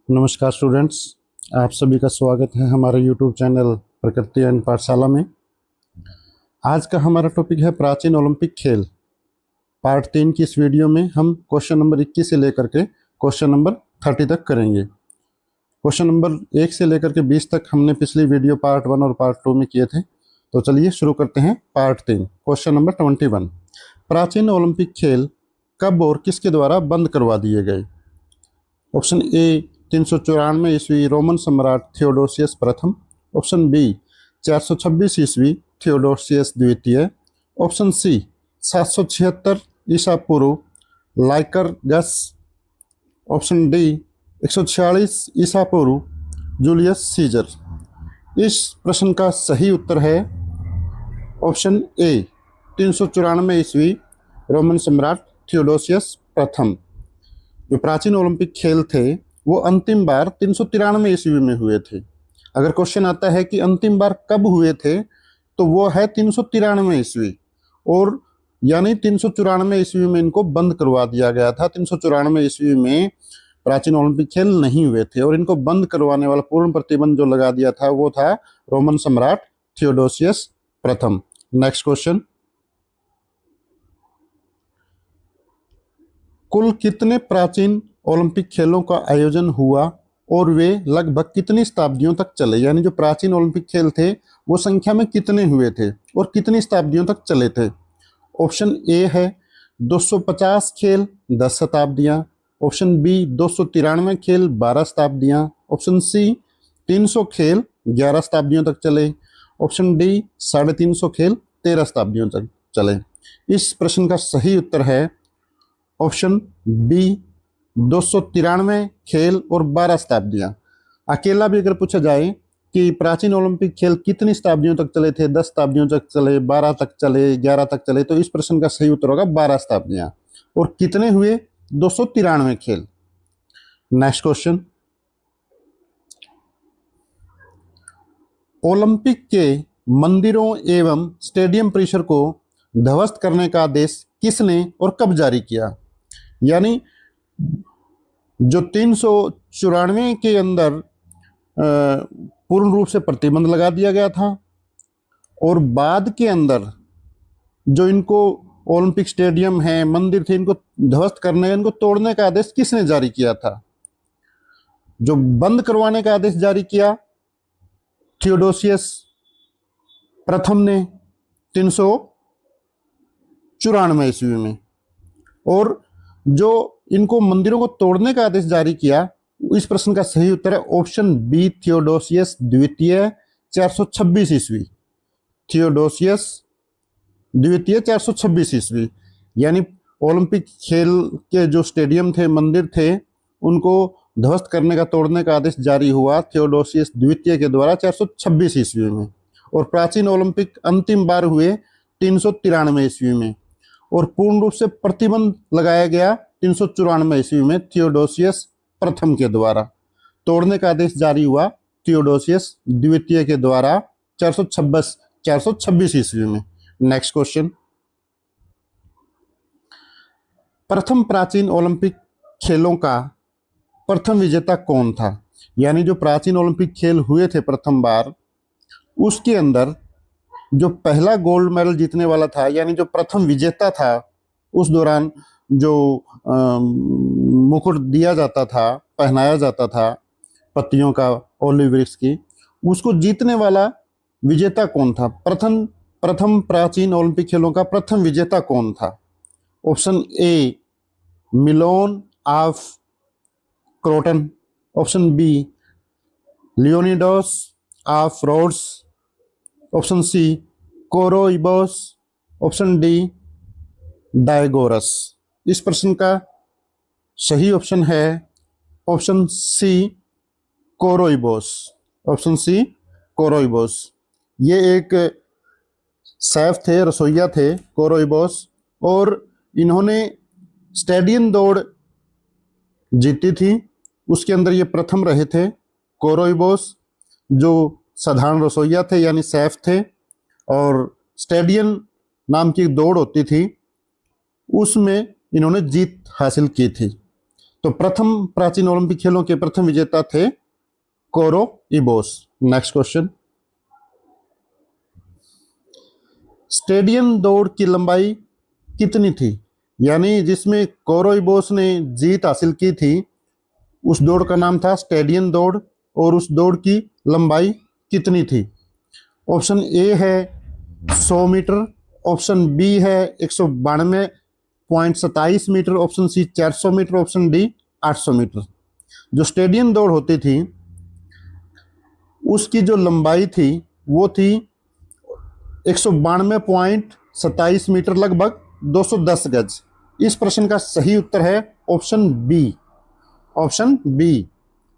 नमस्कार स्टूडेंट्स, आप सभी का स्वागत है हमारे यूट्यूब चैनल प्रकृति एंड पाठशाला में। आज का हमारा टॉपिक है प्राचीन ओलंपिक खेल। पार्ट 3 की इस वीडियो में हम क्वेश्चन नंबर 21 से लेकर के क्वेश्चन नंबर 30 तक करेंगे। क्वेश्चन नंबर 1 से लेकर के 20 तक हमने पिछली वीडियो पार्ट 1 और पार्ट 2 में किए थे। तो चलिए शुरू करते हैं पार्ट 3, क्वेश्चन नंबर 21। प्राचीन ओलंपिक खेल कब और किसके द्वारा बंद करवा दिए गए? ऑप्शन ए 394 ईस्वी रोमन सम्राट थियोडोसियस प्रथम। ऑप्शन बी 426 ईस्वी थियोडोसियस द्वितीय। ऑप्शन सी 776 ईसा पूर्व लाइकरगस। ऑप्शन डी 146 ईसा पूर्व जूलियस सीजर। इस प्रश्न का सही उत्तर है ऑप्शन ए 394 ईस्वी रोमन सम्राट थियोडोसियस प्रथम। जो प्राचीन ओलंपिक खेल थे वो अंतिम बार 393 ईस्वी में हुए थे। अगर क्वेश्चन आता है कि अंतिम बार कब हुए थे तो वो है 393 ईस्वी, और यानी 394 ईस्वी में इनको बंद करवा दिया गया था। 394 ईस्वी में प्राचीन ओलंपिक खेल नहीं हुए थे और इनको बंद करवाने वाला पूर्ण प्रतिबंध जो लगा दिया था वो था रोमन सम्राट थियोडोसियस प्रथम। नेक्स्ट क्वेश्चन, कुल कितने प्राचीन ओलंपिक खेलों का आयोजन हुआ और वे लगभग कितनी शताब्दियों तक चले? यानी जो प्राचीन ओलंपिक खेल थे वो संख्या में कितने हुए थे और कितनी शताब्दियों तक चले थे? ऑप्शन ए है 250 खेल 10 शताब्दियां। ऑप्शन बी 293 खेल 12 शताब्दियां। ऑप्शन सी 300 खेल 11 शताब्दियों तक चले। ऑप्शन डी 350 खेल 13 शताब्दियों तक चले। इस प्रश्न का सही उत्तर है ऑप्शन बी 293 खेल और 12 शताब्दियां। अकेला भी अगर पूछा जाए कि प्राचीन ओलंपिक खेल कितनी शताब्दियों तक चले थे, 10 शताब्दियों तक चले, 12 तक चले, 11 तक चले, तो इस प्रश्न का सही उत्तर होगा 12 शताब्दियां। और कितने हुए? 293 खेल। नेक्स्ट क्वेश्चन, ओलंपिक के मंदिरों एवं स्टेडियम परिसर को ध्वस्त करने का आदेश किसने और कब जारी किया? यानी जो 394 के अंदर पूर्ण रूप से प्रतिबंध लगा दिया गया था और बाद के अंदर जो इनको ओलंपिक स्टेडियम है, मंदिर थे, इनको ध्वस्त करने, इनको तोड़ने का आदेश किसने जारी किया था? जो बंद करवाने का आदेश जारी किया थियोडोसियस प्रथम ने 394 ईस्वी में, और जो इनको मंदिरों को तोड़ने का आदेश जारी किया, इस प्रश्न का सही उत्तर है ऑप्शन बी थियोडोसियस द्वितीय 426 ईस्वी। थियोडोसियस द्वितीय 426 ईस्वी, यानी ओलंपिक खेल के जो स्टेडियम थे, मंदिर थे, उनको ध्वस्त करने का, तोड़ने का आदेश जारी हुआ थियोडोसियस द्वितीय के द्वारा 426 ईस्वी में। और प्राचीन ओलंपिक अंतिम बार हुए 393 ईस्वी में, और पूर्ण रूप से प्रतिबंध लगाया गया 394 ईस्वी में थियोडोसियस प्रथम के द्वारा। तोड़ने का आदेश जारी हुआ थियोडोसियस द्वितीय के द्वारा 426 ईस्वी में। नेक्स्ट क्वेश्चन, प्रथम प्राचीन ओलंपिक खेलों का प्रथम विजेता कौन था? यानी जो प्राचीन ओलंपिक खेल हुए थे प्रथम बार, उसके अंदर जो पहला गोल्ड मेडल जीतने वाला था, यानी जो प्रथम विजेता था, उस दौरान जो मुकुट दिया जाता था, पहनाया जाता था पत्तियों का, ओलिव वृक्ष की, उसको जीतने वाला विजेता कौन था? प्रथम प्राचीन ओलंपिक खेलों का प्रथम विजेता कौन था? Option A Milon of Croton. Option B Leonidas of Rhodes. Option C Koroibos. Option D Diagoras. इस प्रश्न का सही ऑप्शन है option C Koroibos. Option C कोरोइबोस। ये एक शेफ थे, रसोइया थे, कोरोइबोस, और इन्होंने स्टेडियम दौड़ जीती थी, उसके अंदर ये प्रथम रहे थे। कोरोइबोस जो साधारण रसोइया थे, यानी शेफ थे, और स्टेडियम नाम की दौड़ होती थी, उसमें इन्होंने जीत हासिल की थी। तो प्रथम प्राचीन ओलंपिक खेलों के प्रथम विजेता थे कोरो इबोस। नेक्स्ट क्वेश्चन, स्टेडियम दौड़ की लंबाई कितनी थी? यानी जिसमें कोरो इबोस ने जीत हासिल की थी, उस दौड़ का नाम था स्टेडियम दौड़, और उस दौड़ की लंबाई कितनी थी? ऑप्शन ए है 100 मीटर, ऑप्शन बी है 192.27 metre, option C 400 metre, option D 800 metre. जो स्टेडियम दौड़ होती थी उसकी जो लंबाई थी वो थी 192.27 मीटर, लगभग 210 गज। इस प्रश्न का सही उत्तर है option B. Option B,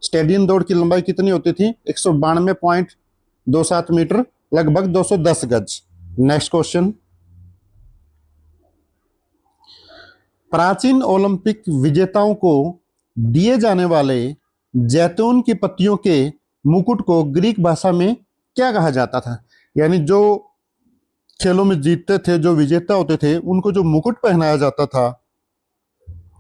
stadium दौड़ की लंबाई कितनी होती थी? 192.27 मीटर, लगभग 210 गज। नेक्स्ट क्वेश्चन, प्राचीन ओलंपिक विजेताओं को दिए जाने वाले जैतून की पत्तियों के मुकुट को ग्रीक भाषा में क्या कहा जाता था? यानी जो खेलों में जीतते थे, जो विजेता होते थे, उनको जो मुकुट पहनाया जाता था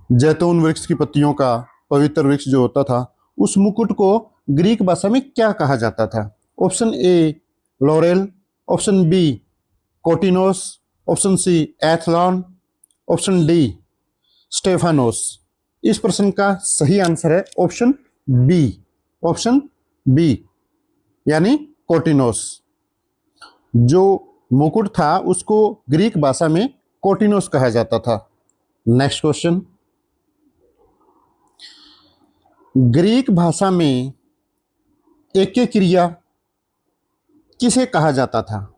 जैतून वृक्ष की पत्तियों का, पवित्र वृक्ष जो होता था, उस मुकुट को ग्रीक भाषा में क्या कहा जाता था? Option A laurel, option B kotinos, option C athlon, option D stephanos. इस प्रश्न का सही आंसर है ऑप्शन बी। ऑप्शन बी यानी कोटिनोस। जो मुकुट था उसको ग्रीक भाषा में कोटिनोस कहा जाता था। नेक्स्ट क्वेश्चन, ग्रीक भाषा में एके क्रिया किसे कहा जाता था?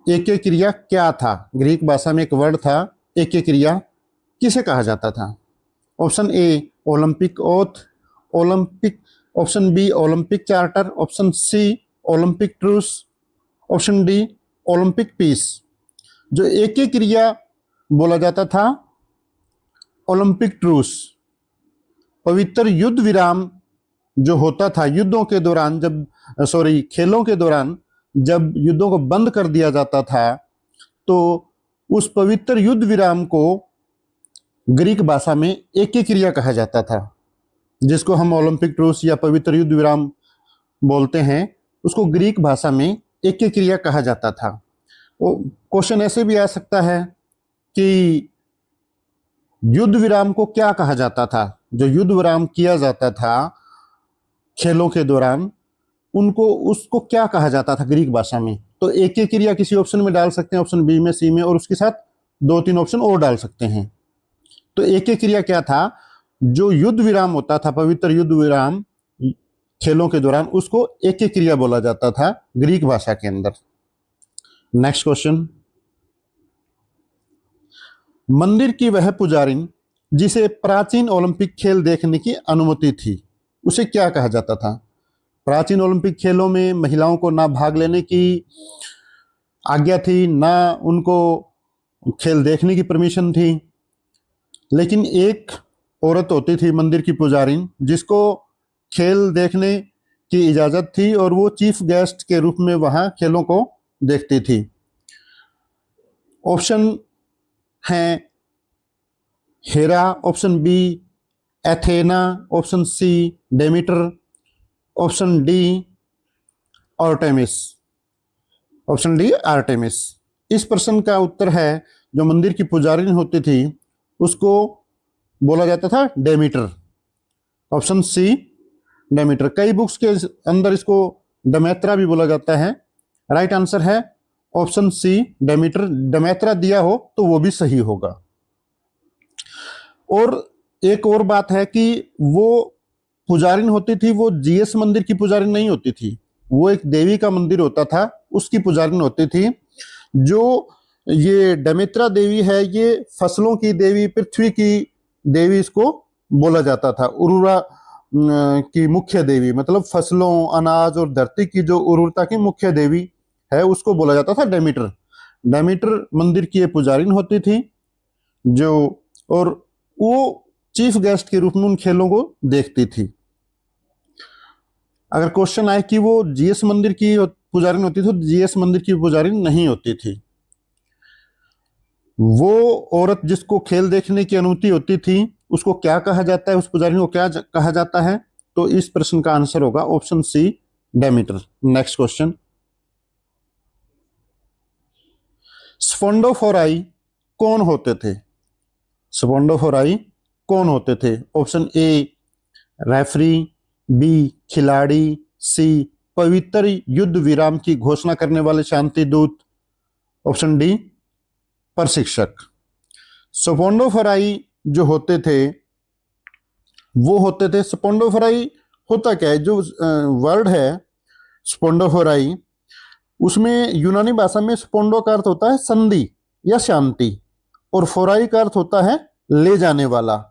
एके क्रिया क्या था? ग्रीक भाषा में एक वर्ड था एके क्रिया, किसे कहा जाता था? Option A Olympic oath, Olympic, option B Olympic charter, option C Olympic truce, option D Olympic peace. जो एके क्रिया बोला जाता था ओलंपिक ट्रूस। पवित्र युद्ध विराम जो होता था युद्धों के दौरान, जब खेलों के दौरान जब युद्धों को बंद कर दिया जाता था, तो उस पवित्र युद्ध विराम को ग्रीक भाषा में एके क्रिया कहा जाता था, जिसको हम ओलंपिक ट्रूस या पवित्र युद्ध विराम बोलते हैं, उसको ग्रीक भाषा में एके क्रिया कहा जाता था। क्वेश्चन ऐसे भी आ सकता है कि युद्ध विराम को क्या कहा जाता था? जो युद्ध विराम किया जाता था खेलों के दौरान, उसको क्या कहा जाता था ग्रीक भाषा में? तो एके क्रिया किसी ऑप्शन में डाल सकते हैं, ऑप्शन बी में, सी में, और उसके साथ 2-3 ऑप्शन और डाल सकते हैं। तो एके क्रिया क्या था? जो युद्ध विराम होता था, पवित्र युद्ध विराम खेलों के दौरान, उसको एके क्रिया बोला जाता था ग्रीक भाषा के अंदर। नेक्स्ट क्वेश्चन, मंदिर की वह पुजारिन जिसे प्राचीन ओलंपिक खेल देखने की अनुमति थी, उसे क्या कहा जाता था? प्राचीन ओलंपिक खेलों में महिलाओं को ना भाग लेने की आज्ञा थी, ना उनको खेल देखने की परमिशन थी, लेकिन एक औरत होती थी मंदिर की पुजारिन जिसको खेल देखने की इजाज़त थी, और वो चीफ गेस्ट के रूप में वहाँ खेलों को देखती थी। ऑप्शन हैं Hera, option B Athena, option C Demeter, option D Artemis. Option D Artemis. इस प्रश्न का उत्तर है जो मंदिर की पुजारिन होती थी उसको बोला जाता था डेमीटर। Option C Demeter. कई बुक्स के अंदर इसको डमेत्रा भी बोला जाता है। राइट आंसर है ऑप्शन सी डेमीटर। डमेत्रा दिया हो तो वो भी सही होगा। और एक और बात है कि वो पुजारिन होती थी, वो जीएस मंदिर की पुजारिन नहीं होती थी, वो एक देवी का मंदिर होता था उसकी पुजारिन होती थी। जो ये डमेत्रा देवी है ये फसलों की देवी, पृथ्वी की देवी इसको बोला जाता था। उर्वरा की मुख्य देवी, मतलब फसलों, अनाज और धरती की जो उर्वरता की मुख्य देवी है उसको बोला जाता था डेमीटर। डेमीटर मंदिर की ये पुजारिन होती थी जो, और वो चीफ गेस्ट के रूप में उन खेलों को देखती थी। अगर क्वेश्चन आए कि वो जीएस मंदिर की पुजारिन होती थी, तो जीएस मंदिर की पुजारिन नहीं होती थी। वो औरत जिसको खेल देखने की अनुमति होती थी उसको क्या कहा जाता है, उस पुजारी को क्या कहा जाता है? तो इस प्रश्न का आंसर होगा option C, Demeter. Next question, स्पोंडोफोराई कौन होते थे? स्पोंडोफोराई कौन होते थे? ऑप्शन ए रेफरी, बी खिलाड़ी, सी पवित्र युद्ध विराम की घोषणा करने वाले शांति दूत, ऑप्शन डी प्रशिक्षक। स्पोंडोफोराई जो होते थे वो होते थे, स्पोंडोफोराई होता क्या है, जो वर्ड है स्पोंडोफोराई, उसमें यूनानी भाषा में स्पोंडो का अर्थ होता है संधि या शांति, और फोराई का अर्थ होता है ले जाने वाला,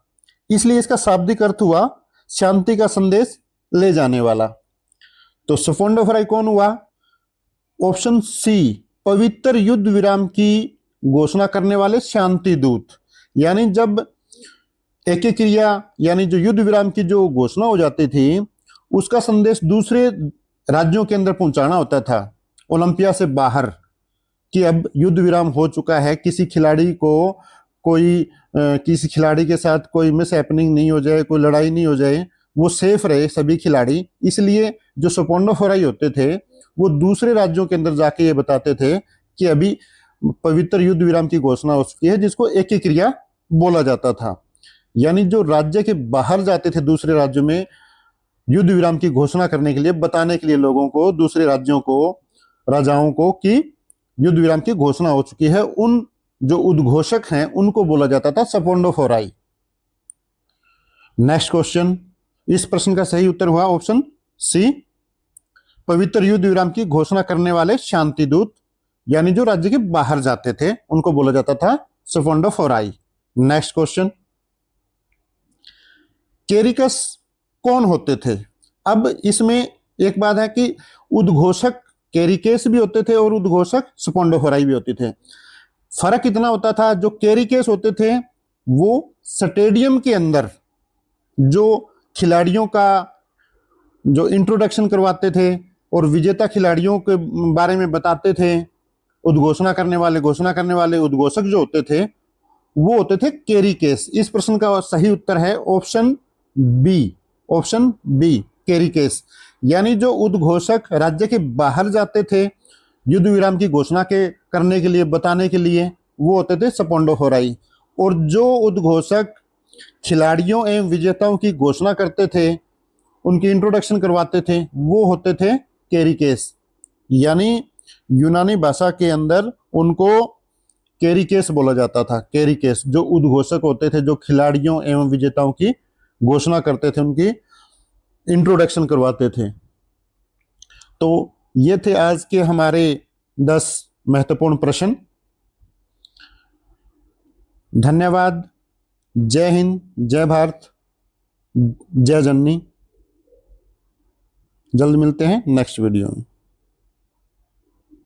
इसलिए इसका शाब्दिक अर्थ हुआ शांति का संदेश ले जाने वाला। तो स्पोंडोफोराई कौन हुआ? ऑप्शन सी पवित्र युद्ध विराम की घोषणा करने वाले शांति दूत। यानी जब एक क्रिया यानी जो युद्ध विराम की जो घोषणा हो जाती थी उसका संदेश दूसरे राज्यों के अंदर पहुंचाना होता था, ओलंपिया से बाहर, कि अब युद्ध विराम हो चुका है, किसी खिलाड़ी को किसी खिलाड़ी के साथ कोई मिस हैपनिंग नहीं हो जाए, कोई लड़ाई नहीं हो जाए, वो सेफ रहे सभी खिलाड़ी। इसलिए जो स्पोंडोफोराई होते थे वो दूसरे राज्यों के अंदर जाके ये बताते थे कि अभी पवित्र युद्ध विराम की घोषणा हो चुकी है, जिसको एक क्रिया बोला जाता था। यानी जो राज्य के बाहर जाते थे दूसरे राज्यों में युद्ध विराम की घोषणा करने के लिए, बताने के लिए लोगों को, दूसरे राज्यों को, राजाओं को कि युद्ध विराम की घोषणा हो चुकी है, उन जो उद्घोषक हैं उनको बोला जाता था स्पोंडोफोराई। नेक्स्ट क्वेश्चन, इस प्रश्न का सही उत्तर हुआ ऑप्शन सी पवित्र युद्ध विराम की घोषणा करने वाले शांति दूत, यानी जो राज्य के बाहर जाते थे उनको बोला जाता था स्पोंडोफोराई। नेक्स्ट क्वेश्चन, केरिकस कौन होते थे? अब इसमें एक बात है कि उद्घोषक केरिकेस भी होते थे और उद्घोषक स्पोंडोफोराई भी होते थे। फर्क इतना होता था, जो केरिकेस होते थे वो स्टेडियम के अंदर जो खिलाड़ियों का जो इंट्रोडक्शन करवाते थे और विजेता खिलाड़ियों के बारे में बताते थे, घोषणा करने वाले उद्घोषक जो होते थे वो होते थे केरिकेस। इस प्रश्न का सही उत्तर है ऑप्शन बी केरिकेस। यानी जो उद्घोषक राज्य के बाहर जाते थे युद्ध विराम की घोषणा करने के लिए, बताने के लिए, वो होते थे स्पोंडोफोराई, और जो उद्घोषक खिलाड़ियों एवं विजेताओं की घोषणा करते थे, उनकी इंट्रोडक्शन करवाते थे, वो होते थे केरिकेस। यानी यूनानी भाषा के अंदर उनको केरिकेस बोला जाता था। केरिकेस जो उद्घोषक होते थे, जो खिलाड़ियों एवं विजेताओं की घोषणा करते थे, उनकी इंट्रोडक्शन करवाते थे। तो ये थे आज के हमारे 10 महत्वपूर्ण प्रश्न। धन्यवाद। जय हिंद, जय भारत, जय जननी। जल्द मिलते हैं नेक्स्ट वीडियो में।